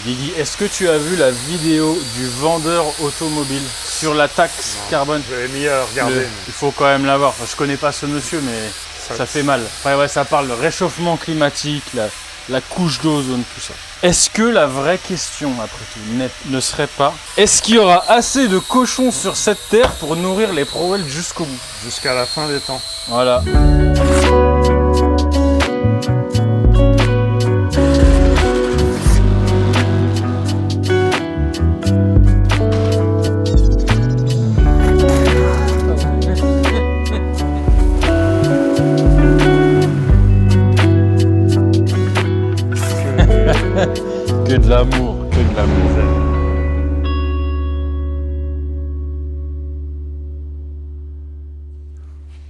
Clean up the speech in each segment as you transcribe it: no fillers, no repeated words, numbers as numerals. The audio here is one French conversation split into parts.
Guigui, est-ce que tu as vu la vidéo du vendeur automobile sur la taxe carbone? J'avais mis à regarder. Il faut quand même l'avoir. Enfin, je connais pas ce monsieur, mais ça fait mal. Enfin, ouais, ça parle de réchauffement climatique, la couche d'ozone, tout ça. Est-ce que la vraie question, après tout, ne serait pas, est-ce qu'il y aura assez de cochons sur cette terre pour nourrir les Pro-Weld jusqu'au bout? Jusqu'à la fin des temps. Voilà. Que de l'amour, que de l'amour.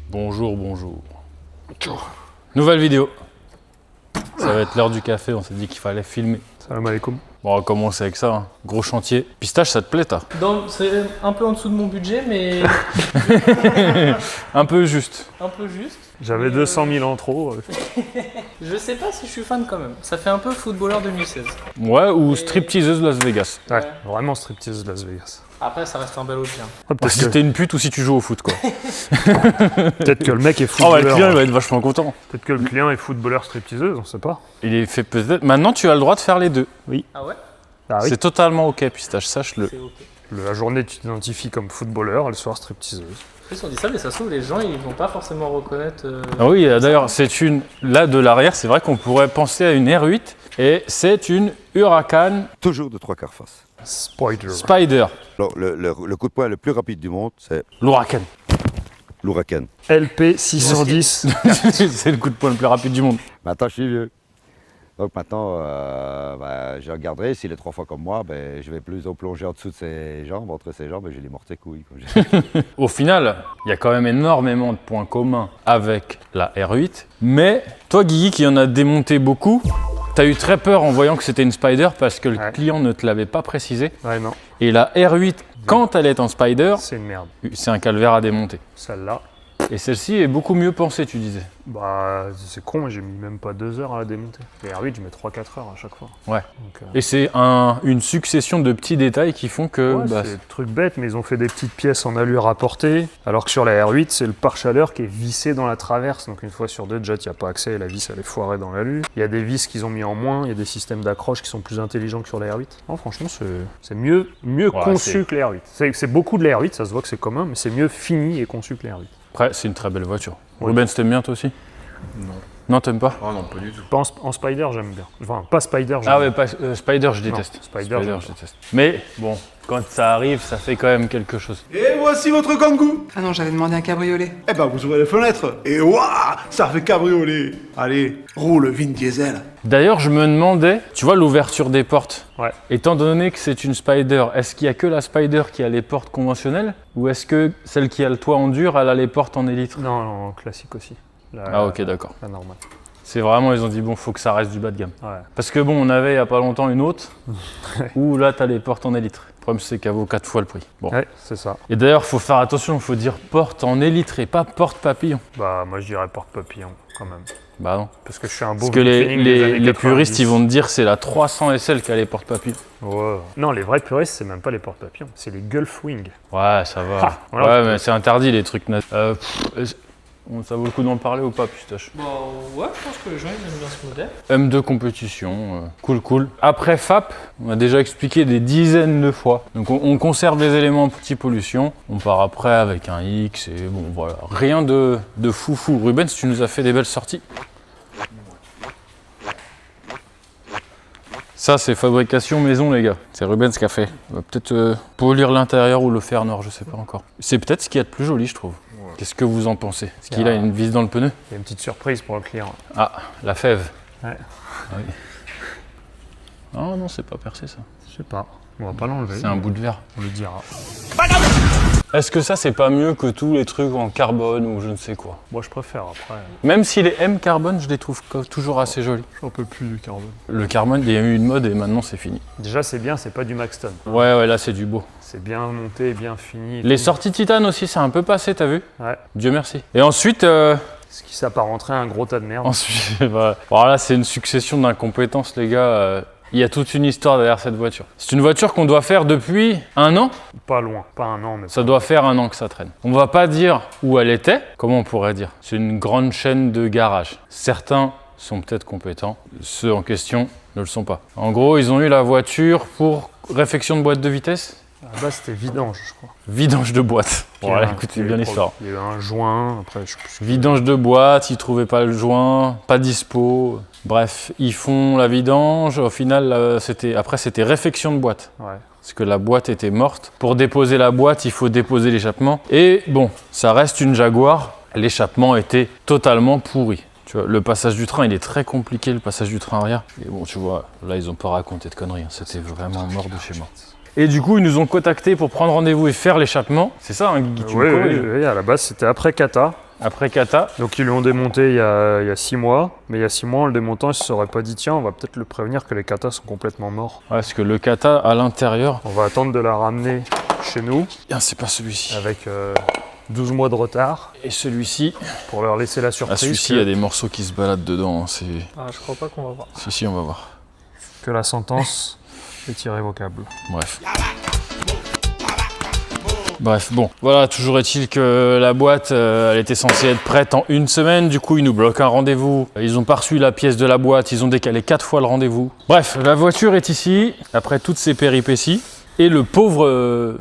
Bonjour, bonjour. Nouvelle vidéo. Ça va être l'heure du café, on s'est dit qu'il fallait filmer. Salam alaikum. Bon, on va commencer avec ça, hein. Gros chantier. Pistache, ça te plaît, toi? C'est un peu en dessous de mon budget, mais Un peu juste. un peu juste. J'avais 200 000 en trop. Je sais pas si je suis fan quand même. Ça fait un peu footballeur 2016. Ouais, ou stripteaseuse Las Vegas. Ouais, Ouais. vraiment striptease de Las Vegas. Après, ça reste un bel objet. Peut-être Si t'es une pute ou si tu joues au foot, quoi. que le mec est Oh, bah, footballeur. le client, il va être vachement content. Peut-être que le client est footballeur stripteaseuse, on sait pas. Il est fait peut-être. Maintenant, tu as le droit de faire les deux. Ah ouais? Ah oui. C'est totalement ok, Pistache, sache-le. C'est ok. La journée, tu t'identifies comme footballeur, le soir, stripteaseuse. En plus, on dit ça, mais ça se trouve, les gens, ils vont pas forcément reconnaître. Ah oui, d'ailleurs, c'est une. Là, de l'arrière, c'est vrai qu'on pourrait penser à une R8 et c'est une Huracan Toujours de 3/4 face. Spider. Spider. Alors, le coup de poing le plus rapide du monde, c'est L'Huracan. l'Huracan. LP 610. C'est le coup de poing le plus rapide du monde. Maintenant, je suis vieux. Donc maintenant, je regarderai. S'il est 3 fois comme moi, je vais plutôt plonger en dessous de ses jambes, entre ses jambes, et je les mortais couilles. Comme je dis. Au final, il y a quand même énormément de points communs avec la R8. Mais toi, Guigui, qui en a démonté beaucoup, t'as eu très peur en voyant que c'était une Spider parce que le Ouais. client ne te l'avait pas précisé. Ouais, non, Et la R8, quand elle est en Spider, c'est une merde. c'est un calvaire à démonter. Celle-là, Et celle-ci est beaucoup mieux pensée, tu disais. bah, c'est con, j'ai mis même pas 2 heures à la démonter. Les R8, je mets 3-4 heures à chaque fois. Ouais. Donc, Et c'est une succession de petits détails qui font que... ouais, bah, c'est des trucs bêtes, mais ils ont fait des petites pièces en alu rapportées. Alors que sur la R8, c'est le pare-chaleur qui est vissé dans la traverse. Donc une fois sur deux, déjà, tu n'y as pas accès et la vis, elle est foirée dans l'alu. Il y a des vis qu'ils ont mis en moins, il y a des systèmes d'accroche qui sont plus intelligents que sur la R8. Non, franchement, c'est mieux Ouais, conçu que la R8. C'est beaucoup de la R8, ça se voit que c'est commun, mais c'est mieux fini et conçu que la R8. après, c'est une très belle voiture. Ouais. Rubens, t'aimes bien toi aussi? Non. Non, t'aimes pas? Ah non, pas du tout. Pas en Spider, j'aime bien. Enfin, pas Spider, j'aime Ah bien. ouais, pas, Spider, je déteste. Spider, j'aime je déteste. Mais bon, quand ça arrive, ça fait quand même quelque chose. Et voici votre kangou. Ah non, j'avais demandé un cabriolet. Eh ben, vous ouvrez les fenêtres. Et waouh, ça fait cabriolet. Allez, roule Vin Diesel. D'ailleurs, je me demandais, tu vois l'ouverture des portes? Ouais. Étant donné que c'est une Spider, est-ce qu'il y a que la Spider qui a les portes conventionnelles? Ou est-ce que celle qui a le toit en dur, elle a les portes en élytre? Non, non, classique aussi. Ah ok, d'accord. La normale. C'est vraiment, ils ont dit, bon, faut que ça reste du bas de gamme. Ouais. Parce que bon, on avait il y a pas longtemps une autre, où là, t'as les portes en élytre. Le problème, c'est qu'elle vaut 4 fois le prix. Bon. Ouais, c'est ça. Et d'ailleurs, faut faire attention, faut dire porte en élytre et pas porte papillon. Bah, moi, je dirais porte-papillon, quand même. Bah non. Parce que je suis un beau Parce que les feeling des années 90. puristes, ils vont te dire c'est la 300 SL qui a les porte papillons. Ouais. Non, les vrais puristes, c'est même pas les porte-papillons, c'est les Gulfwing. Ouais, ça va. Ah, voilà. Ouais, mais c'est interdit les trucs nazes. Ça vaut le coup d'en parler ou pas, Pistache? Bon, ouais, je pense que les gens, ils aiment bien ce modèle. M2 compétition, cool. Après FAP, on a déjà expliqué des dizaines de fois. Donc on conserve les éléments anti-pollution. On part après avec un X et bon voilà. Rien de foufou. Rubens, tu nous as fait des belles sorties. Ça, c'est fabrication maison, les gars. C'est Rubens qui a fait. On va peut-être polir l'intérieur ou le fer noir, je sais pas encore. C'est peut-être ce qu'il y a de plus joli, je trouve. Ouais. Qu'est-ce que vous en pensez? Est-ce qu'il a une vis dans le pneu? Il y a une petite surprise pour le client. Ah, la fève. Ouais. Ah oui. Oh non, c'est pas percé ça. Je sais pas, on va pas l'enlever. C'est un bout de verre. On le dira. Est-ce que ça, c'est pas mieux que tous les trucs en carbone ou je ne sais quoi? Moi, je préfère après. Même si les M carbone, je les trouve toujours assez jolis. J'en peux plus du carbone. Le carbone, il y a eu une mode et maintenant c'est fini. Déjà, c'est bien, c'est pas du Maxton. Ouais, là c'est du beau. C'est bien monté, bien fini. Les sorties titane aussi, c'est un peu passé, t'as vu? Ouais. Dieu merci. Et ensuite, Ce qui s'apparenterait à un gros tas de merde. ensuite bah, alors là, c'est une succession d'incompétences, les gars. Il y a toute une histoire derrière cette voiture. C'est une voiture qu'on doit faire depuis 1 an. Pas loin, pas 1 an, mais Ça doit faire 1 an que ça traîne. On va pas dire où elle était. Comment on pourrait dire? C'est une grande chaîne de garages. Certains sont peut-être compétents. Ceux en question ne le sont pas. En gros, ils ont eu la voiture pour réfection de boîte de vitesse. à la base c'était vidange, je crois. Vidange de boîte. Voilà, écoutez bien l'histoire. Il y a eu un joint, après je sais plus. Vidange de boîte, ils trouvaient pas le joint, pas dispo. Bref, ils font la vidange. Au final, c'était réfection de boîte. Ouais. Parce que la boîte était morte. Pour déposer la boîte, il faut déposer l'échappement. Et bon, ça reste une Jaguar. L'échappement était totalement pourri. Tu vois, le passage du train, il est très compliqué, le passage du train arrière. Et bon, tu vois, là, ils ont pas raconté de conneries. C'était vraiment mort de chez mort. Et du coup, ils nous ont contactés pour prendre rendez-vous et faire l'échappement. C'est ça, hein, Guy, tu me corriges. Oui, à la base c'était après Kata. Après Kata. Donc ils lui ont démonté il y a 6 mois, mais il y a 6 mois en le démontant, ils se seraient pas dit tiens, on va peut-être le prévenir que les Kata sont complètement morts. Ouais, parce que le Kata, à l'intérieur... On va attendre de la ramener chez nous. Ah, c'est pas celui-ci. Avec 12 mois de retard. Et celui-ci... Pour leur laisser la surprise. Ah, celui-ci, il y a des morceaux qui se baladent dedans. Hein, c'est... Ah, je crois pas qu'on va voir. Si, on va voir. Que la sentence est irrévocable. Bref, bon, voilà, toujours est-il que la boîte, elle était censée être prête en 1 semaine, du coup ils nous bloquent un rendez-vous, ils ont pas reçu la pièce de la boîte, ils ont décalé 4 fois le rendez-vous. Bref, la voiture est ici, après toutes ces péripéties, et le pauvre, Le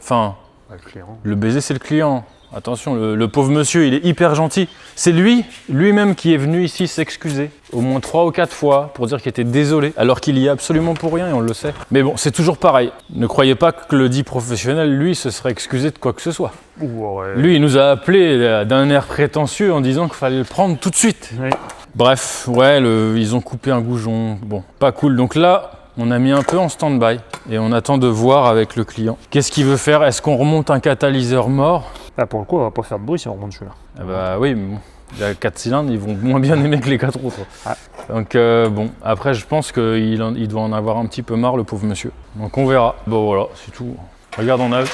client. le baiser c'est le client. Attention, le pauvre monsieur, il est hyper gentil. C'est lui-même qui est venu ici s'excuser, au moins 3 ou 4 fois, pour dire qu'il était désolé, alors qu'il y est absolument pour rien et on le sait. Mais bon, c'est toujours pareil. Ne croyez pas que le dit professionnel, lui, se serait excusé de quoi que ce soit. Ouais. Lui, il nous a appelé d'un air prétentieux en disant qu'il fallait le prendre tout de suite. Oui. Bref, ouais, ils ont coupé un goujon. Bon, pas cool. Donc là, on a mis un peu en stand-by et on attend de voir avec le client. Qu'est-ce qu'il veut faire? Est-ce qu'on remonte un catalyseur mort? Ah, pour le coup, on va pas faire de bruit si on remonte celui-là. Ah bah oui, mais bon, les 4 cylindres, ils vont moins bien aimer que les 4 autres. Ah. Donc bon, après je pense qu'il doit en avoir un petit peu marre, le pauvre monsieur. Donc on verra. Bon voilà, c'est tout. Regarde en œuvre.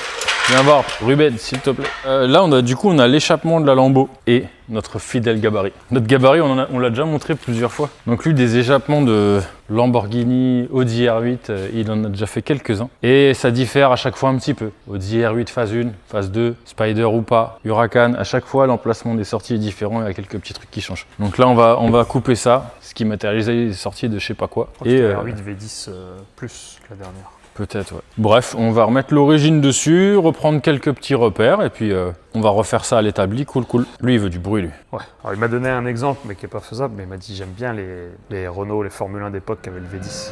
Viens voir, Ruben, s'il te plaît. Là, on a l'échappement de la Lambo et notre fidèle gabarit. Notre gabarit, on l'a déjà montré plusieurs fois. Donc lui, des échappements de Lamborghini, Audi R8, il en a déjà fait quelques-uns. Et ça diffère à chaque fois un petit peu. Audi R8 phase 1, phase 2, Spider ou pas, Huracan. À chaque fois, l'emplacement des sorties est différent. Il y a quelques petits trucs qui changent. Donc là, on va couper ça, ce qui matérialise les sorties de je sais pas quoi. Et R8 V10 plus que la dernière. Peut-être, ouais. Bref, on va remettre l'origine dessus, reprendre quelques petits repères, et puis on va refaire ça à l'établi, cool. Lui, il veut du bruit, lui. Ouais. Alors, il m'a donné un exemple, mais qui est pas faisable, mais il m'a dit j'aime bien les Renault, les Formule 1 d'époque qui avaient le V10.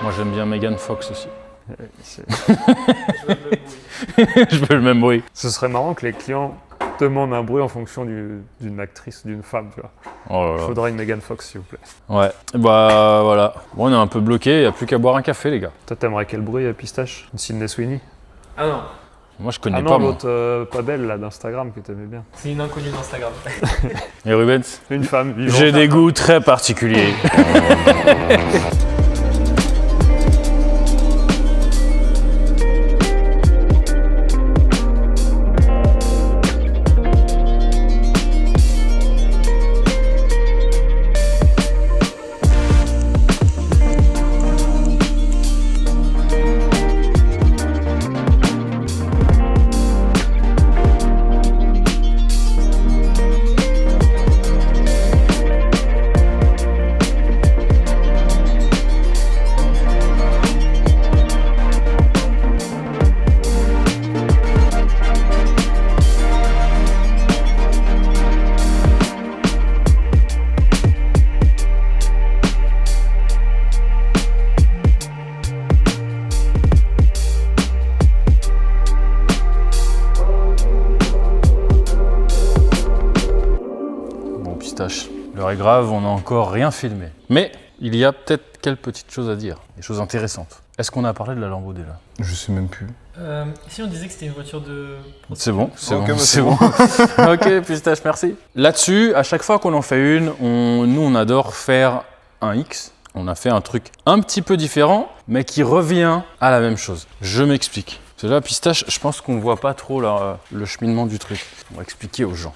Moi, j'aime bien Megan Fox aussi. C'est- Je veux le même bruit. Ce serait marrant que les clients demandent un bruit en fonction d'une actrice, d'une femme, tu vois. Oh là Il là. faudra une Megan Fox, s'il vous plaît. Ouais, bah voilà. Bon, on est un peu bloqué, il n'y a plus qu'à boire un café, les gars. Toi, t'aimerais quel bruit, Pistache? Une Sydney Sweeney? Ah non, Moi, je connais Ah pas, non, moi. l'autre pas belle, là, d'Instagram, que t'aimais bien. c'est une inconnue d'Instagram. Et Rubens? Une femme vivante. J'ai des goûts très particuliers. L'heure est grave, on n'a encore rien filmé. Mais il y a peut-être quelques petites choses à dire, des choses intéressantes. Est-ce qu'on a parlé de la Lambo déjà? Je sais même plus. Si on disait que c'était une voiture de... C'est bon, c'est Ok, bon, bah, c'est c'est bon. Ok, Pistache, merci. Là-dessus, à chaque fois qu'on en fait une, nous on adore faire un X. On a fait un truc un petit peu différent, mais qui revient à la même chose. Je m'explique. Parce que là, Pistache, je pense qu'on ne voit pas trop le cheminement du truc. On va expliquer aux gens.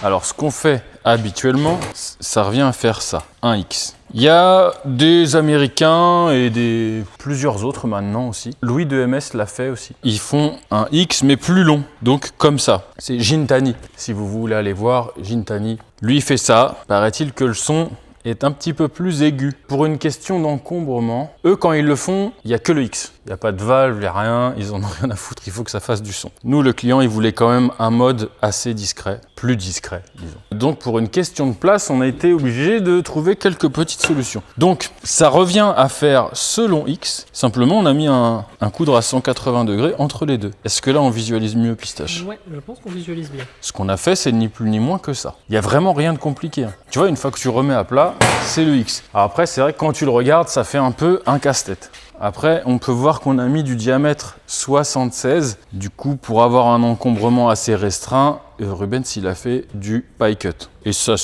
Alors, ce qu'on fait habituellement, ça revient à faire ça, un X. Il y a des Américains et plusieurs autres maintenant aussi. Louis de MS l'a fait aussi. Ils font un X mais plus long, donc comme ça. C'est Gintani, si vous voulez aller voir Gintani. Lui il fait ça, paraît-il que le son est un petit peu plus aigu. Pour une question d'encombrement, eux quand ils le font, il n'y a que le X. Il n'y a pas de valve, il n'y a rien, ils en ont rien à foutre, il faut que ça fasse du son. Nous, le client, il voulait quand même un mode assez discret, plus discret, disons. Donc pour une question de place, on a été obligé de trouver quelques petites solutions. Donc ça revient à faire selon X, simplement on a mis un coudre à 180 degrés entre les deux. Est-ce que là on visualise mieux, Pistache? Ouais, je pense qu'on visualise bien. Ce qu'on a fait, c'est ni plus ni moins que ça. Il n'y a vraiment rien de compliqué. Tu vois, une fois que tu remets à plat, c'est le X. Alors après, c'est vrai que quand tu le regardes, ça fait un peu un casse-tête. Après, on peut voir qu'on a mis du diamètre 76. Du coup, pour avoir un encombrement assez restreint, Rubens, il a fait du pie cut. Et ça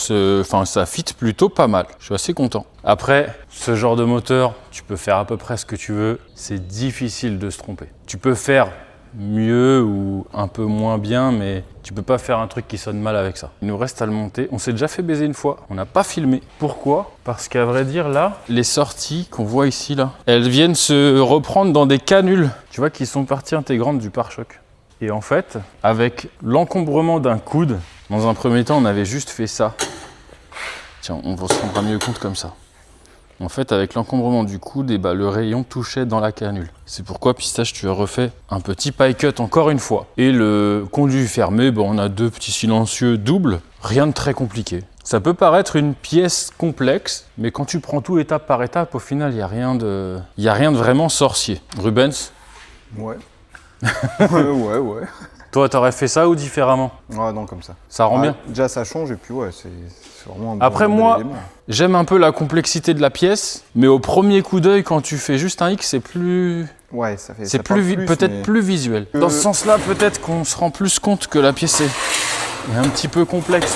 fit plutôt pas mal. Je suis assez content. Après, ce genre de moteur, tu peux faire à peu près ce que tu veux. C'est difficile de se tromper. Tu peux faire mieux ou un peu moins bien, mais tu peux pas faire un truc qui sonne mal avec ça. Il nous reste à le monter. On s'est déjà fait baiser une fois, on n'a pas filmé. Pourquoi? Parce qu'à vrai dire là, les sorties qu'on voit ici là, elles viennent se reprendre dans des canules, tu vois, qui sont partie intégrante du pare-choc. Et en fait, avec l'encombrement d'un coude, dans un premier temps on avait juste fait ça. Tiens, on se rendra mieux compte comme ça. En fait, avec l'encombrement du coude, le rayon touchait dans la canule. C'est pourquoi, Pistache, tu as refait un petit pie cut encore une fois. Et le conduit fermé, on a deux petits silencieux doubles. Rien de très compliqué. Ça peut paraître une pièce complexe, mais quand tu prends tout étape par étape, au final, il n'y a rien de vraiment sorcier. Rubens? Ouais. ouais. Toi, t'aurais fait ça ou différemment? Ouais, non, comme ça. Ça rend bien? Déjà, ça change et puis ouais, c'est vraiment un bon Après, bel moi, élément. j'aime un peu la complexité de la pièce, mais au premier coup d'œil, quand tu fais juste un X, c'est plus... Ouais, ça fait. C'est ça parle peut-être mais- plus visuel. Dans ce sens-là, peut-être qu'on se rend plus compte que la pièce est un petit peu complexe.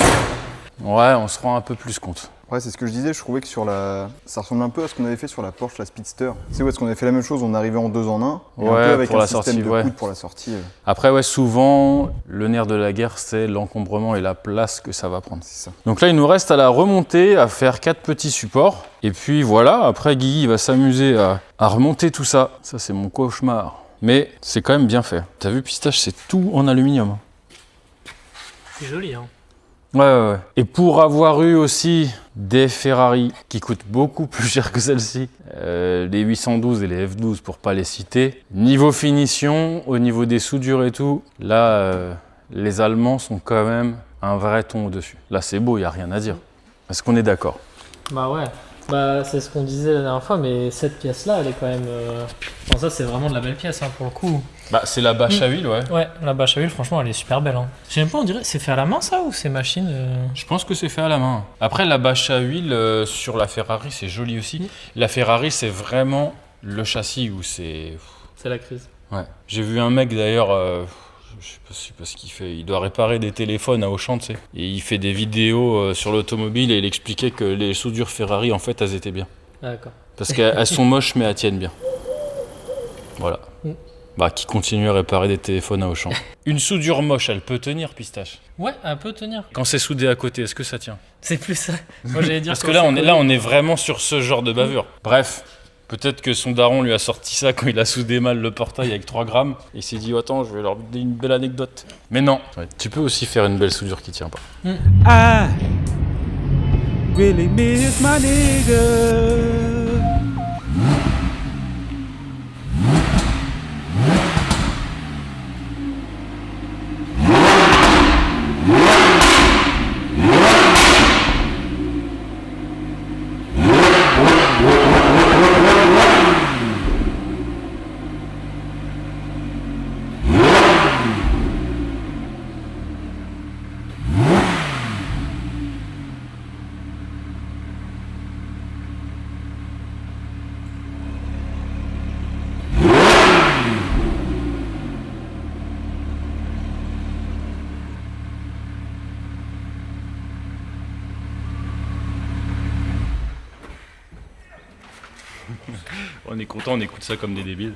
Ouais, on se rend un peu plus compte. Ouais, c'est ce que je disais, je trouvais que ça ressemble un peu à ce qu'on avait fait sur la Porsche, la Speedster. Tu sais, où est-ce qu'on avait fait la même chose, on arrivait en 2 en 1, et un Ouais, peu avec pour un la système sortie, de ouais. coude pour la sortie. Après, ouais, souvent, le nerf de la guerre, c'est l'encombrement et la place que ça va prendre. C'est ça. Donc là, il nous reste à la remonter, à faire 4 petits supports. Et puis voilà, après, Guigui va s'amuser à remonter tout ça. Ça, c'est mon cauchemar. Mais c'est quand même bien fait. T'as vu, Pistache, c'est tout en aluminium. C'est joli, hein. Ouais. Et pour avoir eu aussi des Ferrari qui coûtent beaucoup plus cher que celle-ci, les 812 et les F12 pour pas les citer, niveau finition, au niveau des soudures et tout, là, les Allemands sont quand même un vrai ton au-dessus. Là, c'est beau, il n'y a rien à dire. Est-ce qu'on est d'accord? Bah ouais. Bah c'est ce qu'on disait la dernière fois, mais cette pièce-là, elle est quand même... Enfin, ça, c'est vraiment de la belle pièce, hein, pour le coup. Bah, c'est la bâche à huile, ouais. Ouais, la bâche à huile, franchement, elle est super belle. Hein. Je sais même pas, on dirait, c'est fait à la main, ça, ou c'est machine Je pense que c'est fait à la main. Après, la bâche à huile sur la Ferrari, c'est joli aussi. La Ferrari, c'est vraiment le châssis où c'est... C'est la crise. Ouais. J'ai vu un mec d'ailleurs, je sais pas ce qu'il fait, il doit réparer des téléphones à Auchan, tu sais. Et il fait des vidéos sur l'automobile et il expliquait que les soudures Ferrari, en fait, elles étaient bien. Ah, d'accord. Parce qu'elles sont moches, mais elles tiennent bien. Voilà. Bah, qui continue à réparer des téléphones à Auchan. Une soudure moche, elle peut tenir, Pistache? Ouais, elle peut tenir. Quand c'est soudé à côté, est-ce que ça tient? C'est plus ça. Moi, j'allais dire... Parce que là, on est vraiment sur ce genre de bavure. Bref. Peut-être que son daron lui a sorti ça quand il a soudé mal le portail avec 3 grammes. Et il s'est dit, attends, je vais leur donner une belle anecdote. Mais non, ouais, tu peux aussi faire une belle soudure qui tient pas. I really miss my nigga. On est content, on écoute ça comme des débiles.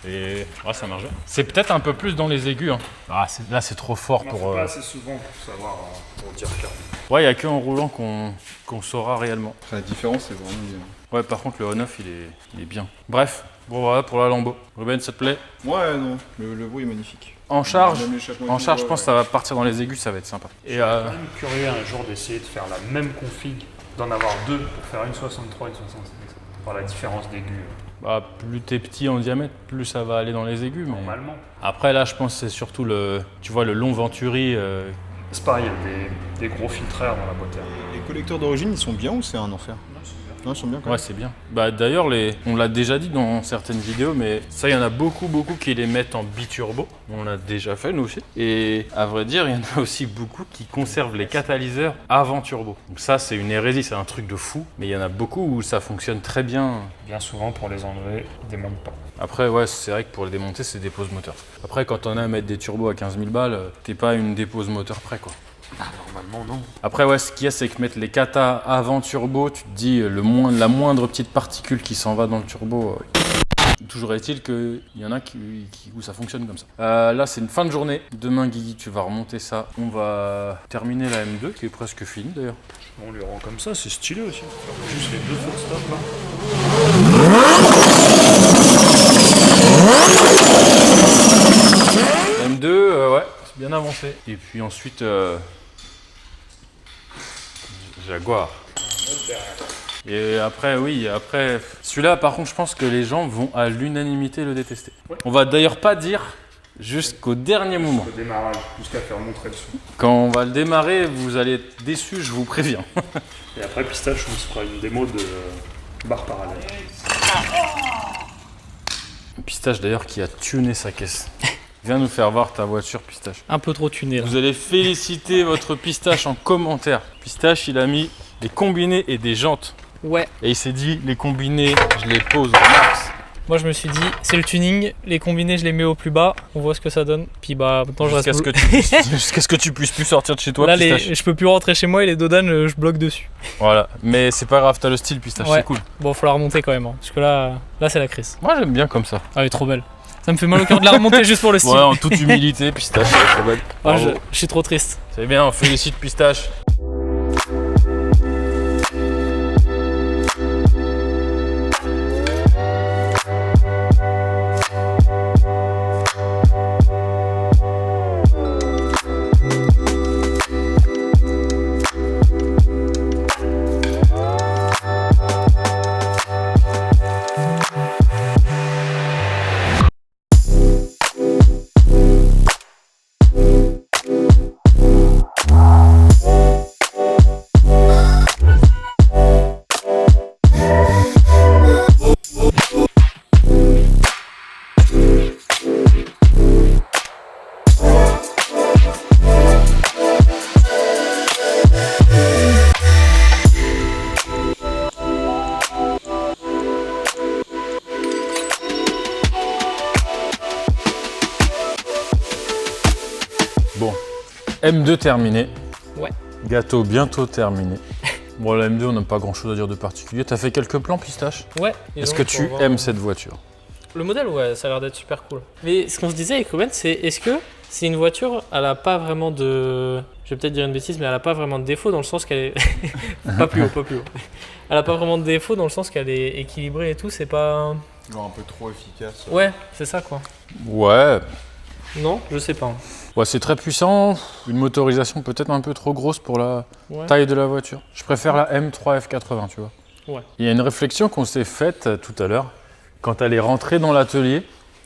Et ouais, ça marche bien. C'est peut-être un peu plus dans les aigus. Hein. Ah, là, c'est trop fort pour. Pas assez souvent pour savoir, pour dire clairement. Ouais, il n'y a qu'en roulant qu'on saura réellement. La différence, c'est vraiment bien. Ouais, par contre, le on-off, il est bien. Bref, bon, voilà pour la Lambo. Ruben, ça te plaît? Ouais, non, le bruit est magnifique. En charge, Même l'échappement en et tout, charge, je ouais, pense que ça va partir dans les aigus, ça va être sympa. Et Je suis quand même curieux un jour d'essayer de faire la même config, d'en avoir deux pour faire une 63 et une 65. Voir la différence d'aigus. bah, plus t'es petit en diamètre, plus ça va aller dans les aigus. Mais... Normalement. Après, là, je pense que c'est surtout le long Venturi. C'est pareil, il y a des gros filtreurs dans la boîte à air. Les collecteurs d'origine, ils sont bien ou c'est un enfer? Non, ils sont bien quand Ouais, même. c'est bien. Bah, d'ailleurs, on l'a déjà dit dans certaines vidéos, mais ça, il y en a beaucoup qui les mettent en biturbo. On l'a déjà fait, nous aussi. Et à vrai dire, il y en a aussi beaucoup qui conservent les catalyseurs avant turbo. Donc ça, c'est une hérésie, c'est un truc de fou. Mais il y en a beaucoup où ça fonctionne très bien. Bien souvent, pour les enlever, ils démontent pas. Après, ouais, c'est vrai que pour les démonter, c'est des poses moteurs. Après, quand on a à mettre des turbos à 15 000 balles, t'es pas une dépose moteur près, quoi. Normalement, non. Après, ouais, ce qu'il y a, c'est que mettre les katas avant turbo, tu te dis la moindre petite particule qui s'en va dans le turbo. Toujours est-il qu'il y en a où ça fonctionne comme ça. Là, c'est une fin de journée. Demain, Guigui, tu vas remonter ça. On va terminer la M2, qui est presque finie d'ailleurs. On les rend comme ça, c'est stylé aussi. Juste les deux full stop là. La M2, ouais, c'est bien avancé. Et puis ensuite, Jaguar. Et après, oui, après... Celui-là, par contre, je pense que les gens vont à l'unanimité le détester. Ouais. On va d'ailleurs pas dire jusqu'au dernier moment. Le démarrage, jusqu'à faire montrer dessous. Quand on va le démarrer, vous allez être déçus, je vous préviens. Et après, Pistache, on se fera une démo de barre parallèle. Pistache d'ailleurs qui a tuné sa caisse. Viens nous faire voir ta voiture, Pistache. Un peu trop tuné là. Vous allez féliciter votre Pistache en commentaire. Pistache, il a mis des combinés et des jantes. Ouais. Et il s'est dit, les combinés, je les pose au max. Moi je me suis dit, c'est le tuning, les combinés je les mets au plus bas, on voit ce que ça donne. Puis bah maintenant je reste Jusqu'à ce que tu puisses plus sortir de chez toi, là, Pistache. je peux plus rentrer chez moi et les dodanes, je bloque dessus. Voilà, mais c'est pas grave, t'as le style, Pistache, Ouais. c'est cool. Bon, faut la remonter quand même, hein, parce que là c'est la crise. Moi j'aime bien comme ça. Ah, elle est trop belle. Ça me fait mal au cœur de la remonter juste pour le style. Ouais, en toute humilité, Pistache, elle est trop belle. Ah, Bravo. je suis trop triste. C'est bien, on félicite Pistache. Bon, M2 terminé. Ouais. Gâteau bientôt terminé. Bon, la M2, on n'a pas grand chose à dire de particulier. T'as fait quelques plans, Pistache? Ouais. Est-ce que tu aimes cette voiture? Le modèle, ouais, ça a l'air d'être super cool. Mais ce qu'on se disait avec Ruben, c'est est-ce que c'est une voiture, elle a pas vraiment de... Je vais peut-être dire une bêtise, mais elle a pas vraiment de défaut dans le sens qu'elle est... pas plus haut, pas plus haut. Elle a pas vraiment de défaut dans le sens qu'elle est équilibrée et tout, c'est pas... Genre un peu trop efficace. Ouais, c'est ça quoi. Ouais. Non, je sais pas. Ouais, c'est très puissant. Une motorisation peut-être un peu trop grosse pour la Ouais. taille de la voiture. Je préfère la M3 F80, tu vois. Ouais. Il y a une réflexion qu'on s'est faite tout à l'heure. Quand elle est rentrée dans l'atelier,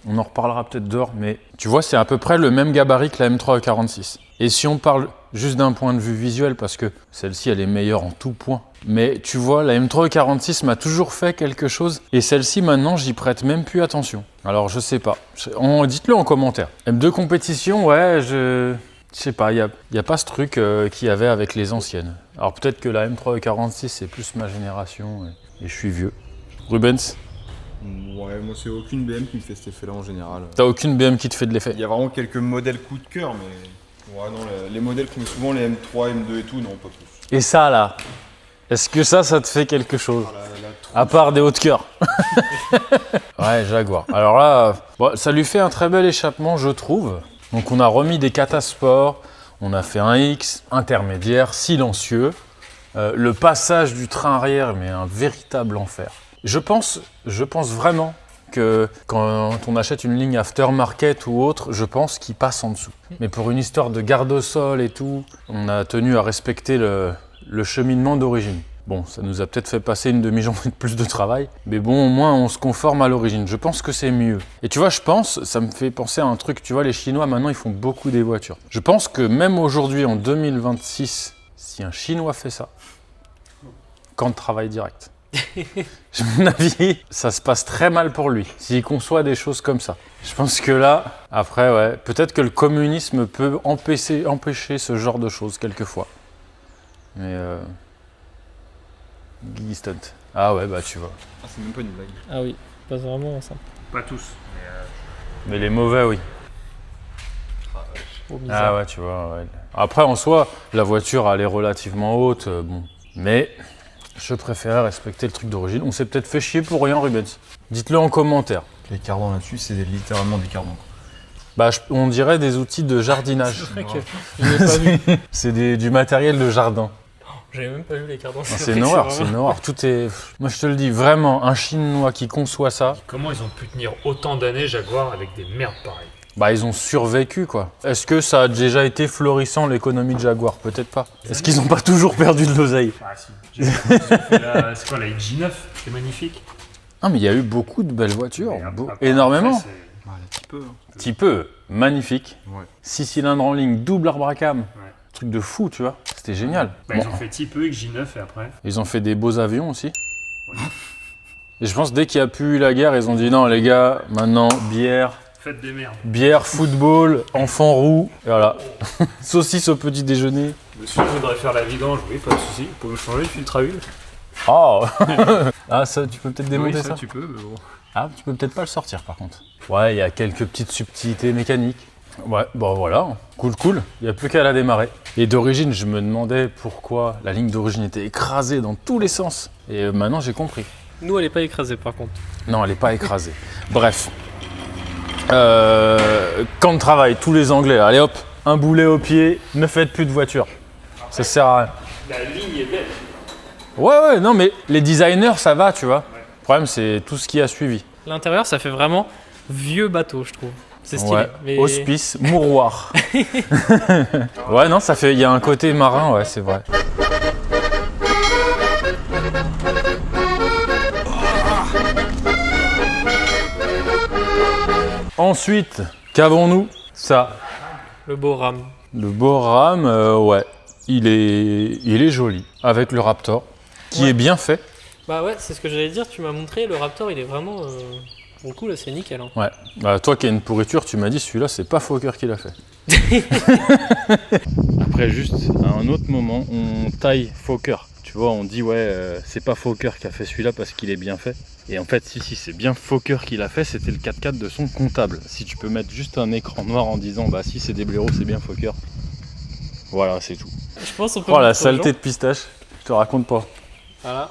on en reparlera peut-être dehors, mais tu vois, c'est à peu près le même gabarit que la M3 E46. Et si on parle juste d'un point de vue visuel, parce que celle-ci, elle est meilleure en tout point. Mais tu vois, la M3 E46 m'a toujours fait quelque chose, et celle-ci, maintenant, j'y prête même plus attention. Alors, je sais pas. Dites-le en commentaire. M2 compétition, ouais, je sais pas, il n'y a pas ce truc qu'il y avait avec les anciennes. Alors, peut-être que la M3 E46, c'est plus ma génération, et je suis vieux. Rubens? Ouais, moi c'est aucune BM qui me fait cet effet-là en général. T'as aucune BM qui te fait de l'effet? Il y a vraiment quelques modèles coup de cœur, mais ouais, non, les modèles qui ont souvent les M3, M2 et tout, non, pas tous. Et ça là, est-ce que ça te fait quelque chose? La À part des hauts de cœur. Ouais, Jaguar. Alors là, bon, ça lui fait un très bel échappement, je trouve. Donc on a remis des Catasport, on a fait un X intermédiaire, silencieux. Le passage du train arrière, mais un véritable enfer. Je pense vraiment que quand on achète une ligne aftermarket ou autre, je pense qu'il passe en dessous. Mais pour une histoire de garde au sol et tout, on a tenu à respecter le cheminement d'origine. Bon, ça nous a peut-être fait passer une demi-journée de plus de travail, mais bon, au moins on se conforme à l'origine. Je pense que c'est mieux. Et tu vois, ça me fait penser à un truc, tu vois, les Chinois maintenant ils font beaucoup des voitures. Je pense que même aujourd'hui, en 2026, si un Chinois fait ça, camp de travail direct. À mon avis, ça se passe très mal pour lui, s'il conçoit des choses comme ça. Je pense que là, après, ouais, peut-être que le communisme peut empêcher ce genre de choses quelquefois. Mais Guy Stunt. Ah ouais, bah tu vois. Ah, c'est même pas une blague. Ah oui, pas vraiment ça. Pas tous. Mais les mauvais, oui. Trop bizarre. Ah ouais, tu vois. Ouais. Après, en soi, la voiture, elle est relativement haute, bon. Mais je préfère respecter le truc d'origine. On s'est peut-être fait chier pour rien, Rubens. Dites-le en commentaire. Les cardans là-dessus, c'est littéralement des cardans. Bah, on dirait des outils de jardinage. C'est vrai que je l'ai pas vu. C'est du matériel de jardin. J'avais même pas vu les cardans. Ah, c'est une horreur, c'est une horreur. Tout est. Moi, je te le dis, vraiment, un Chinois qui conçoit ça, Comment ils ont pu tenir autant d'années Jaguar avec des merdes pareilles? bah, ils ont survécu, quoi. Est-ce que ça a déjà été florissant, l'économie de Jaguar? Peut-être pas. Est-ce qu'ils n'ont pas toujours perdu de l'oseille? Ah si. C'est quoi la XJ9? C'est magnifique. Ah, mais il y a eu beaucoup de belles voitures. Et après, Énormément. après, Ah, un petit peu. Petit peu. Magnifique. Ouais. 6 cylindres en ligne, double arbre à cam. Ouais. Truc de fou, tu vois. C'était génial. Bah, Bon. ils ont fait type E, XJ9 et après. Ils ont fait des beaux avions aussi. Et je pense dès qu'il n'y a plus eu la guerre, ils ont dit non les gars, maintenant Faites des merdes. bière, football, enfants roux, et voilà. Saucisse au petit déjeuner. Monsieur voudrait faire la vidange, oui, pas de soucis. Vous pouvez me changer le filtre à huile? Oh Ah ça, tu peux peut-être démonter Oui, ça, tu peux, mais bon. Ah, tu peux peut-être pas le sortir par contre. Ouais, il y a quelques petites subtilités mécaniques. Ouais, bon voilà, cool. Il n'y a plus qu'à la démarrer. Et d'origine, je me demandais pourquoi la ligne d'origine était écrasée dans tous les sens. Et maintenant, j'ai compris. Nous, elle est pas écrasée par contre. Non, elle n'est pas écrasée. Bref. Camp de travail, tous les Anglais. Allez hop, un boulet au pied, ne faites plus de voiture. Ça sert à rien. La ligne est belle. Ouais, non, mais les designers, ça va, tu vois. Le problème, c'est tout ce qui a suivi. L'intérieur, ça fait vraiment vieux bateau, je trouve. C'est stylé. Ouais, Mais... hospice, mouroir. Ouais, non, ça fait. Il y a un côté marin, ouais, c'est vrai. Ensuite, qu'avons-nous? Ça. Le beau rame. Le beau rame, ouais, il est joli. Avec le Raptor, qui est bien fait. Bah ouais, c'est ce que j'allais dire. Tu m'as montré, le Raptor, il est vraiment... Pour le coup, là, c'est nickel. Hein. Ouais. Bah, toi qui as une pourriture, tu m'as dit celui-là, c'est pas Fokker qui l'a fait. Après, juste à un autre moment, on taille Fokker. Tu vois, on dit ouais, c'est pas Fokker qui a fait celui-là parce qu'il est bien fait. Et en fait, si, c'est bien Fokker qui l'a fait, c'était le 4x4 de son comptable. Si tu peux mettre juste un écran noir en disant bah si c'est des blaireaux, c'est bien Fokker. Voilà, c'est tout. Je pense qu'on peut... Oh la montrer aux saleté gens. de pistache, je te raconte pas. Voilà.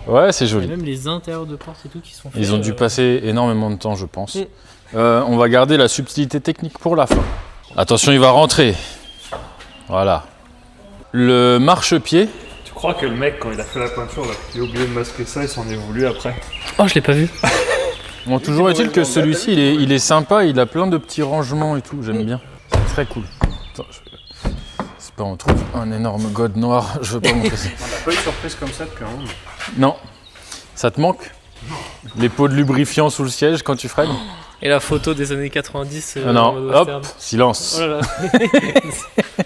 Ouais, c'est Et joli. même les intérieurs de porte et tout qui sont faits. Ils ont dû passer énormément de temps, je pense. Mm. On va garder la subtilité technique pour la fin. Attention, il va rentrer. Voilà. Le marchepied. Tu crois que le mec, quand il a fait la peinture, là, il a oublié de masquer ça, il s'en est voulu après? Oh, je l'ai pas vu. Bon, toujours est-il que celui-ci, il est sympa, il a plein de petits rangements et tout, j'aime bien. C'est très cool. Attends, c'est pas on trouve un énorme god noir, je veux pas montrer ça. On n'a pas eu de surprise comme ça depuis un moment. Non. Ça te manque? Les pots de lubrifiant sous le siège quand tu freines? Et la photo des années 90. Ah en non, mode hop, western. silence. Oh là là.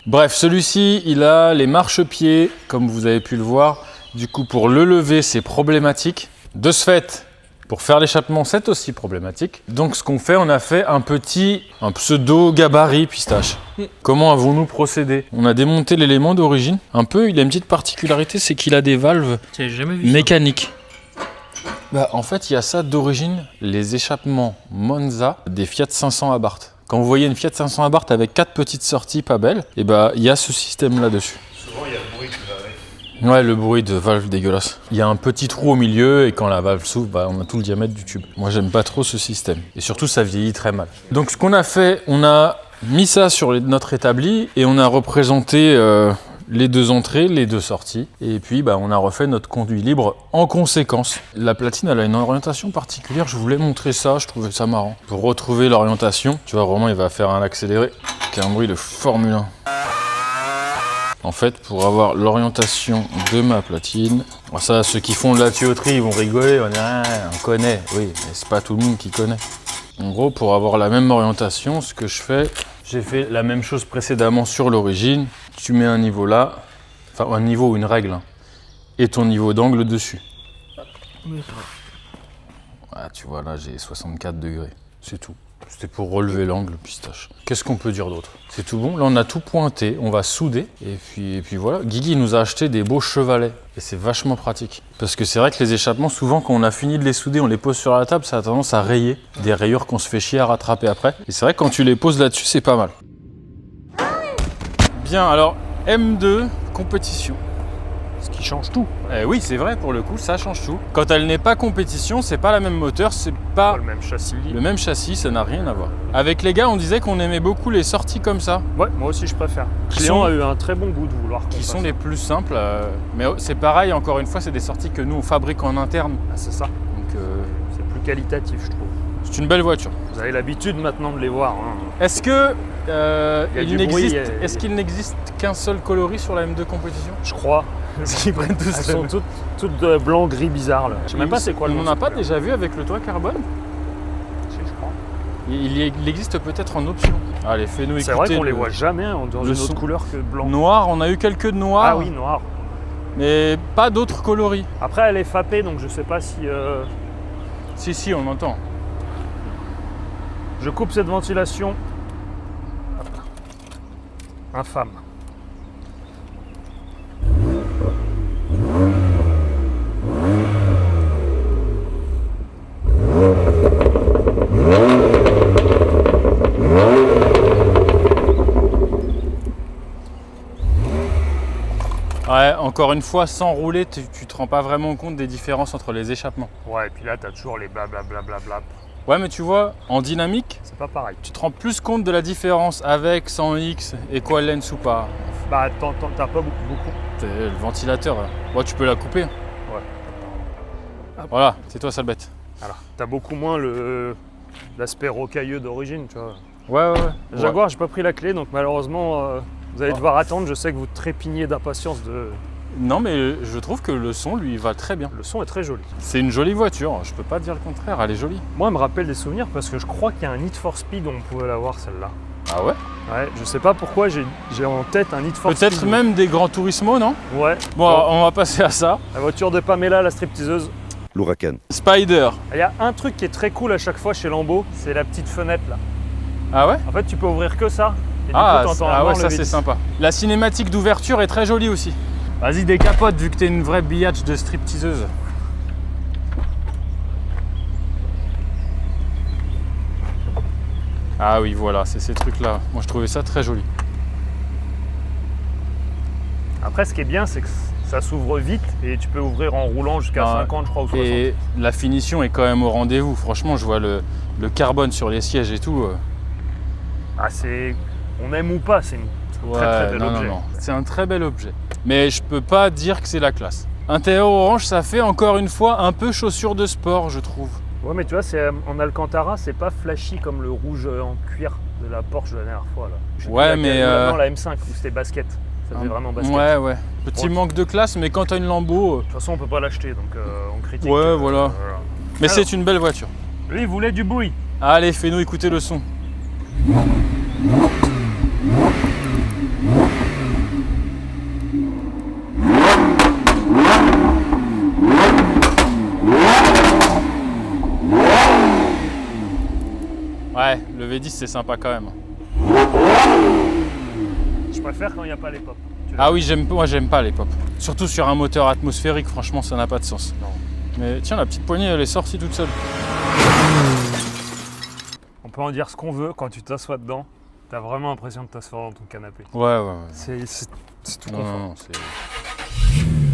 Bref, celui-ci, il a les marchepieds, comme vous avez pu le voir. Du coup, pour le lever, c'est problématique. De ce fait, pour faire l'échappement, c'est aussi problématique. Donc, ce qu'on fait, on a fait un pseudo-gabarit pistache. Comment avons-nous procédé? On a démonté l'élément d'origine. Un peu, il a une petite particularité, c'est qu'il a des valves J'ai jamais vu ça. mécaniques. Bah, en fait, il y a ça d'origine, les échappements Monza des Fiat 500 Abarth. Quand vous voyez une Fiat 500 Abarth avec 4 petites sorties pas belles, et bah, il y a ce système là-dessus. Souvent, il y a le bruit qui va avec. Ouais, le bruit de valve dégueulasse. Il y a un petit trou au milieu et quand la valve s'ouvre, bah, on a tout le diamètre du tube. Moi, j'aime pas trop ce système. Et surtout, ça vieillit très mal. Donc, ce qu'on a fait, on a mis ça sur notre établi et on a représenté les deux entrées, les deux sorties. Et puis, bah, on a refait notre conduit libre en conséquence. La platine, elle a une orientation particulière. Je voulais montrer ça, je trouvais ça marrant. Pour retrouver l'orientation, tu vois, Romain, il va faire un accéléré qui a un bruit de Formule 1. En fait, pour avoir l'orientation de ma platine, bon, ça, ceux qui font de la tuyauterie, ils vont rigoler, on dit ah, on connaît, oui, mais c'est pas tout le monde qui connaît. En gros, pour avoir la même orientation, ce que je fais, j'ai fait la même chose précédemment sur l'origine. Tu mets un niveau là, enfin un niveau ou une règle, hein, et ton niveau d'angle dessus. Ah, tu vois, là, j'ai 64 degrés, c'est tout. C'était pour relever l'angle pistache. Qu'est-ce qu'on peut dire d'autre? C'est tout bon. Là, on a tout pointé. On va souder. Et puis voilà. Guigui nous a acheté des beaux chevalets. Et c'est vachement pratique. Parce que c'est vrai que les échappements, souvent, quand on a fini de les souder, on les pose sur la table, ça a tendance à rayer. Des rayures qu'on se fait chier à rattraper après. Et c'est vrai que quand tu les poses là-dessus, c'est pas mal. Bien, alors, M2, compétition. Ce qui change tout. Oui, c'est vrai, pour le coup, ça change tout. Quand elle n'est pas compétition, c'est pas la même moteur, c'est pas Le même châssis. le même châssis, ça n'a rien à voir. Avec les gars, on disait qu'on aimait beaucoup les sorties comme ça, Ouais, moi aussi je préfère. Le Qui client sont- a eu un très bon goût de vouloir qu'on qui sont fasse. les plus simples. Mais c'est pareil, encore une fois, c'est des sorties que nous, on fabrique en interne. Ah, c'est ça. Donc, C'est plus qualitatif, je trouve. c'est une belle voiture. Vous avez l'habitude maintenant de les voir. Hein. Est-ce que Il y a du bruit, est-ce qu'il n'existe qu'un seul coloris sur la M2 compétition? Je crois. Est-ce qu'ils prennent tous Elles sont toutes de blanc, gris, bizarre. Là. Je sais même pas c'est quoi le On nom. n'en a de pas ce déjà vu avec le toit carbone? Si, je crois. Il existe peut-être en option. Allez, fais-nous écouter. C'est vrai qu'on les le- voit jamais hein, dans le une son. autre couleur que blanc. Noir, on a eu quelques de noirs, Ah oui, noir. mais pas d'autres coloris. Après, elle est fappée, donc je sais pas si... Si, on l'entend. Je coupe cette ventilation. Hop là. Infâme. Ouais, encore une fois, sans rouler, tu te rends pas vraiment compte des différences entre les échappements. Ouais, et puis là, t'as toujours les blablabla. Ouais, mais tu vois, en dynamique, C'est pas pareil. tu te rends plus compte de la différence avec, sans X, et quoi lens ou pas. Bah, t'as pas beaucoup. C'est le ventilateur, là. Ouais, tu peux la couper. Ouais. Voilà, c'est toi, sale bête. Voilà. T'as beaucoup moins l'aspect rocailleux d'origine, tu vois. Ouais. Le Jaguar, j'ai pas pris la clé, donc malheureusement, vous allez devoir attendre. Je sais que vous trépignez d'impatience de... Non, mais je trouve que le son, lui, va très bien. Le son est très joli. C'est une jolie voiture, je peux pas dire le contraire, elle est jolie. Moi, elle me rappelle des souvenirs parce que je crois qu'il y a un Need for Speed où on pouvait l'avoir, celle-là. Ah ouais? Ouais, je sais pas pourquoi j'ai en tête un Need for Speed. Peut-être même des Gran Turismo, non? Ouais. Bon, on va passer à ça. La voiture de Pamela, la stripteaseuse. L'Huracan. Spider. Il y a un truc qui est très cool à chaque fois chez Lambeau, c'est la petite fenêtre là. Ah ouais? En fait, tu peux ouvrir que ça. Et du Ah, coup, t'entends ah avoir ouais, le ça V10. c'est sympa. La cinématique d'ouverture est très jolie aussi. Vas-y, décapote vu que t'es une vraie biatch de stripteaseuse. Ah oui, voilà, c'est ces trucs-là. Moi, je trouvais ça très joli. Après, ce qui est bien, c'est que ça s'ouvre vite et tu peux ouvrir en roulant jusqu'à Ah, 50, je crois, ou 60. Et la finition est quand même au rendez-vous. Franchement, je vois le carbone sur les sièges et tout. Ah, c'est... On aime ou pas, c'est une très bel objet. non. C'est un très bel objet. Mais je peux pas dire que c'est la classe. Intérieur orange, ça fait encore une fois un peu chaussure de sport, je trouve. Ouais, mais tu vois, c'est en Alcantara, c'est pas flashy comme le rouge en cuir de la Porsche de la dernière fois. Là. Je sais plus Ouais, laquelle. mais, Non, la M5, où c'était basket. Ça faisait vraiment basket. Ouais. Petit Bon, manque de classe, mais quand t'as une Lambo. De toute façon, on peut pas l'acheter, donc on critique. Ouais, voilà. Mais Alors. c'est une belle voiture. Lui, il voulait du bruit. Allez, fais-nous écouter le son. Ouais, le V10 c'est sympa quand même. Je préfère quand il n'y a pas les pop. Ah oui, moi j'aime pas les pop. Surtout sur un moteur atmosphérique, franchement ça n'a pas de sens. Non. Mais tiens, la petite poignée elle est sortie toute seule. On peut en dire ce qu'on veut, quand tu t'assois dedans, t'as vraiment l'impression de t'asseoir dans ton canapé. Ouais. C'est tout Non, confort. non, c'est...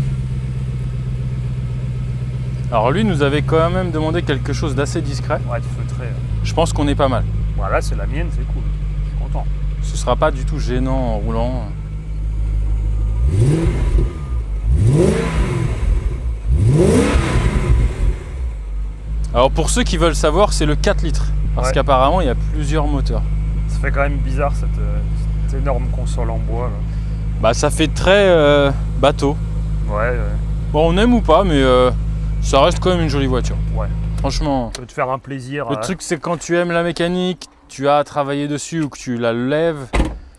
Alors lui nous avait quand même demandé quelque chose d'assez discret. Ouais, de feutré. Je pense qu'on est pas mal. Voilà, c'est la mienne, c'est cool. Je suis content. Ce sera pas du tout gênant en roulant. Alors pour ceux qui veulent savoir, c'est le 4 litres. Parce Ouais. qu'apparemment il y a plusieurs moteurs. Ça fait quand même bizarre cette énorme console en bois. Là. Bah ça fait très bateau. Ouais, Bon on aime ou pas mais ça reste quand même une jolie voiture. ouais. Franchement, Ça peut te faire un plaisir. le truc c'est quand tu aimes la mécanique, tu as à travailler dessus ou que tu la lèves,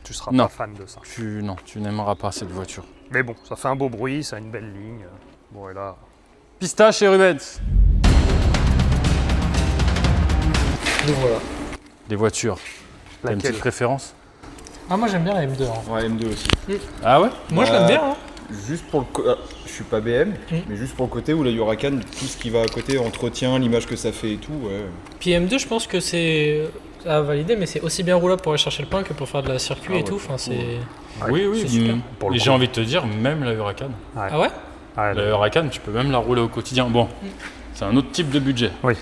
Tu seras Non. pas fan de ça. tu n'aimeras pas cette voiture. Mais bon, ça fait un beau bruit, ça a une belle ligne. Bon, et là. Pistache et Rubens, Donc voilà. des voitures. T'as une Laquelle petite préférence? Ah, moi j'aime bien la M2. Hein. Ouais, M2 aussi. Ah ouais? Moi je l'aime bien. Hein. Juste pour le je suis pas BM, mais juste pour le côté où la Huracan, tout ce qui va à côté, entretien, l'image que ça fait et tout, ouais. Puis M2, je pense que c'est à valider, mais c'est aussi bien roulable pour aller chercher le pain que pour faire de la circuit et tout. Enfin, c'est. Oui, oui. c'est super. Pour le Et coup. j'ai envie de te dire, même la Huracan. Ah ouais? Ouais, La Huracan, tu peux même la rouler au quotidien. Bon, c'est un autre type de budget. Oui.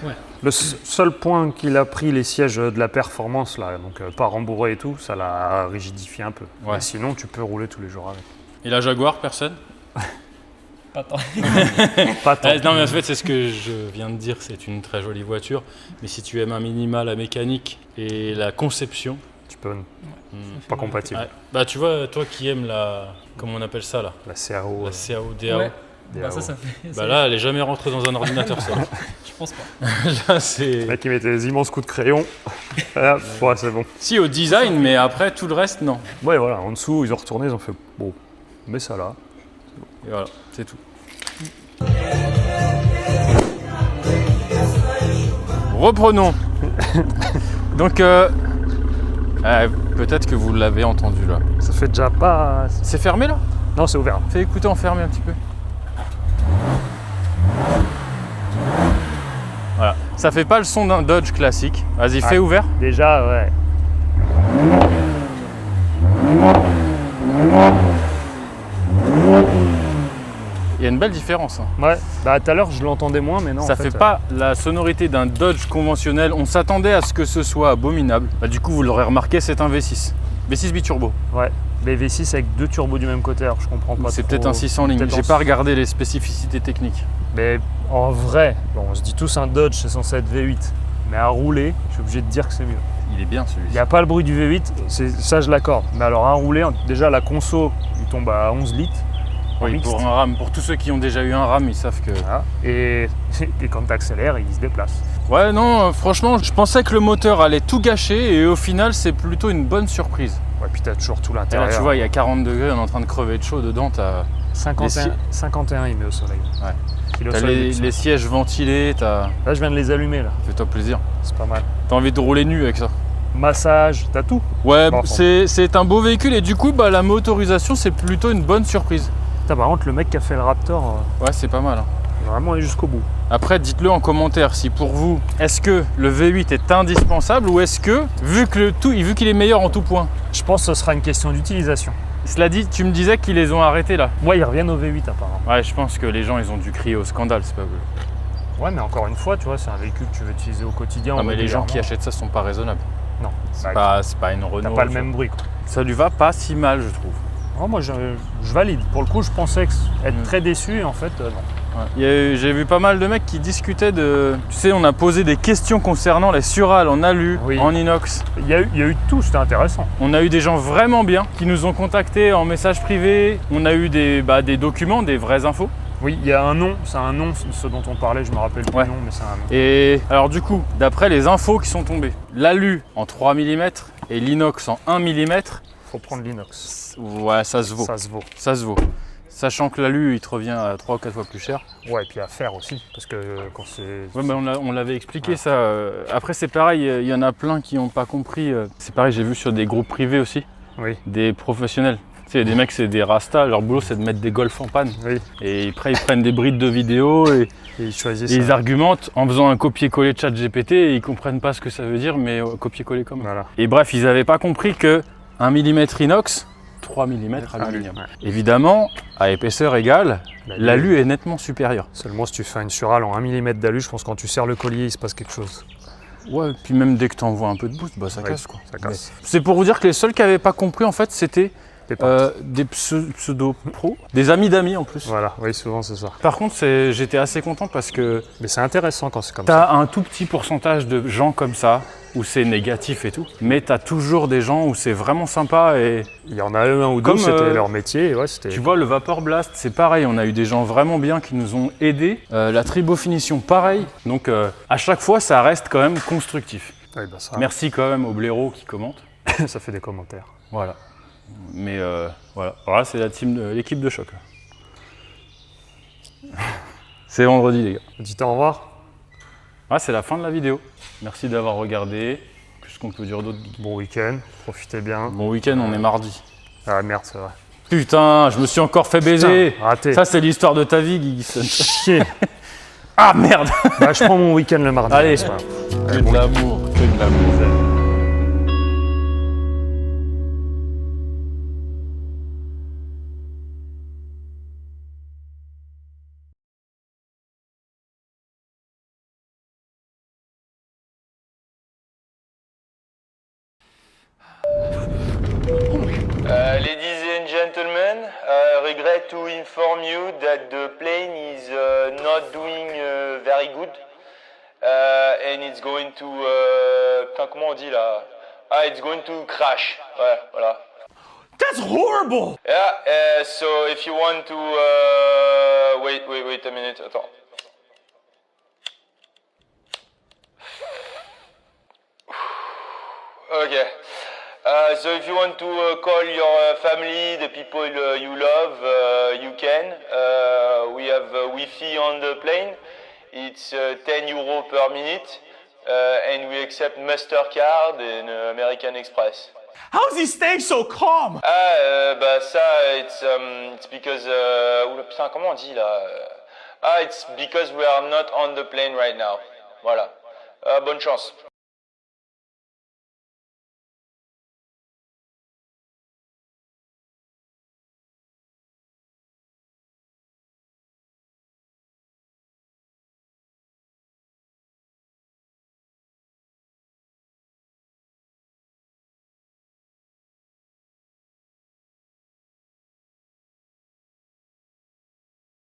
Le seul point qu'il a pris les sièges de la performance, là, donc pas rembourré et tout, ça l'a rigidifié un peu. Ouais. Mais sinon, tu peux rouler tous les jours avec. Et la Jaguar, personne? Pas tant. Pas tant. Non mais en fait c'est ce que je viens de dire, c'est une très jolie voiture. Mais si tu aimes un minima la mécanique et la conception, Tu peux. Pas compatible. ouais. Bah tu vois, toi qui aimes la... Comment on appelle ça là? La CAO. La CAO, DAO. Ouais. DAO. Bah ça fait. Bah là elle est jamais rentrée dans un ordinateur ça. Je pense pas. Là c'est... Le mec, il mettait des immenses coups de crayon. Voilà, ouais, c'est bon. Si au design, mais après tout le reste non. Ouais, voilà, en dessous, ils ont retourné, ils ont fait bon, mais ça là. Et voilà, c'est tout. Reprenons. Donc, peut-être que vous l'avez entendu là. Ça fait déjà pas. C'est fermé là? Non, c'est ouvert. Fais écouter enfermé un petit peu. Voilà. Ça fait pas le son d'un Dodge classique. Vas-y, fais ouvert. Déjà, ouais. Il y a une belle différence. Hein. Ouais, bah tout à l'heure, je l'entendais moins, mais non. Ça en fait pas la sonorité d'un Dodge conventionnel. On s'attendait à ce que ce soit abominable. Bah, du coup, vous l'aurez remarqué, c'est un V6. V6 biturbo. Ouais, les V6 avec deux turbos du même côté, alors je comprends pas. C'est trop. peut-être un 600 ligne. Peut-être J'ai un- pas regardé les spécificités techniques. Mais en vrai, bon, on se dit tous un Dodge, c'est censé être V8. Mais à rouler, je suis obligé de dire que c'est mieux. Il est bien Il celui-ci. n'y a pas le bruit du V8, ça je l'accorde. Mais alors à rouler, déjà la conso, il tombe à 11 litres. en Oui, mixte. pour un RAM, pour tous ceux qui ont déjà eu un RAM, ils savent que. Voilà. Et quand tu accélères, il se déplace. Ouais, non, franchement, je pensais que le moteur allait tout gâcher et au final, c'est plutôt une bonne surprise. Ouais, puis t'as toujours tout Et là, l'intérieur. tu vois, il y a 40 degrés, on est en train de crever de chaud dedans. T'as 51, il met au soleil. Ouais. Il est au t'as soleil, les sièges ventilés, Là, je viens de les allumer, là. Fais-toi plaisir. C'est pas mal. T'as envie de rouler nu avec ça. Massage, t'as tout. Ouais, Bon, c'est un beau véhicule et du coup, bah, la motorisation, c'est plutôt une bonne surprise. Putain, par contre, le mec qui a fait le Raptor, Ouais, c'est pas mal. Hein. il est vraiment allé jusqu'au bout. Après, dites-le en commentaire si pour vous, est-ce que le V8 est indispensable ou est-ce que, vu qu'il est meilleur en tout point. Je pense que ce sera une question d'utilisation. Cela dit, tu me disais qu'ils les ont arrêtés là. Ouais, ils reviennent au V8 apparemment. Ouais, je pense que les gens, ils ont dû crier au scandale, c'est pas vrai. Ouais, mais encore une fois, tu vois, c'est un véhicule que tu veux utiliser au quotidien. Ah, mais les gens qui régulièrement. achètent ça sont pas raisonnables. Non, C'est bah, pas une Renault. t'as pas le tu vois. même bruit, quoi. Ça lui va pas si mal, je trouve. Oh, moi, je valide. Pour le coup, je pensais être Mm. très déçu, et en fait, non. Ouais. J'ai vu pas mal de mecs qui discutaient de... Tu sais, on a posé des questions concernant les Surales en alu, Oui. en inox. Il y a eu tout, c'était intéressant. On a eu des gens vraiment bien qui nous ont contactés en message privé. On a eu des documents, des vraies infos. Oui, il y a un nom, c'est un nom, ce dont on parlait, je me rappelle plus Ouais. le nom, mais c'est un nom. Et alors du coup, d'après les infos qui sont tombées, l'alu en 3 mm et l'inox en 1 mm, Faut prendre l'inox. ouais, ça se vaut. Ça se vaut. Ça se vaut. Sachant que l'alu, il te revient à 3 ou 4 fois plus cher. Ouais, et puis à faire aussi, parce que quand c'est... Ouais, mais on l'avait expliqué Ouais. ça. Après, c'est pareil, il y en a plein qui n'ont pas compris. C'est pareil, j'ai vu sur des groupes privés aussi, Oui, des professionnels. Tu sais, il y a des mecs, c'est des rastas, leur boulot, c'est de mettre des golfs en panne. oui. Et après, ils prennent des brides de vidéos et, Et ils choisissent et ils ça. argumentent en faisant un copier-coller de ChatGPT et ils comprennent pas ce que ça veut dire, mais copier-coller comme. Voilà. Et bref, ils n'avaient pas compris que 1 mm inox, 3 mm aluminium. Évidemment, à épaisseur égale, l'alu est nettement supérieur. Seulement si tu fais une surale en 1 mm d'alu, je pense que quand tu serres le collier, il se passe quelque chose. Ouais, puis même dès que tu envoies un peu de boost, bah ça casse quoi. Ça casse. C'est pour vous dire que les seuls qui n'avaient pas compris en fait, c'était des pseudo-pros, des amis d'amis en plus. Voilà, oui, souvent c'est ça. Par contre, j'étais assez content parce que Mais c'est intéressant quand c'est comme tu ça. as un tout petit pourcentage de gens comme ça, où c'est négatif et tout, mais tu as toujours des gens où c'est vraiment sympa et Il y en a un ou deux, Comme, c'était leur métier. Et ouais, c'était... tu vois, le Vapor Blast, c'est pareil, on a eu des gens vraiment bien qui nous ont aidés. La Tribofinition, pareil. Donc à chaque fois, ça reste quand même constructif. Ouais, bah ça, Merci quand même au blaireau qui commente. ça fait des commentaires. Voilà. Mais voilà, alors là, c'est l'équipe de choc. Là. C'est vendredi, les gars. Dites au revoir. Ah, c'est la fin de la vidéo. Merci d'avoir regardé. Qu'est-ce qu'on peut dire d'autre? Bon week-end, profitez bien. Bon week-end, on est mardi. Ah merde, c'est vrai. Putain, je me suis encore fait baiser. Putain, raté. Ça, c'est l'histoire de ta vie, Guigui. Chier. Ah merde. Bah, je prends mon week-end le mardi. Allez, c'est pas grave. que de l'amour, que de l'amour. Ladies and gentlemen, I regret to inform you that the plane is not doing very good and it's going to... putain, comment on dit là? Ah, it's going to crash. Ouais, voilà. That's horrible! Yeah, so if you want to... wait a minute, attends. Okay. So if you want to call your family, the people you love, you can. We have Wi-Fi on the plane. It's 10 euro per minute. And we accept MasterCard and American Express. How is he staying so calm? Bah ça, it's because... oula, putain, comment on dit là? It's because we are not on the plane right now. Voilà. Bonne chance.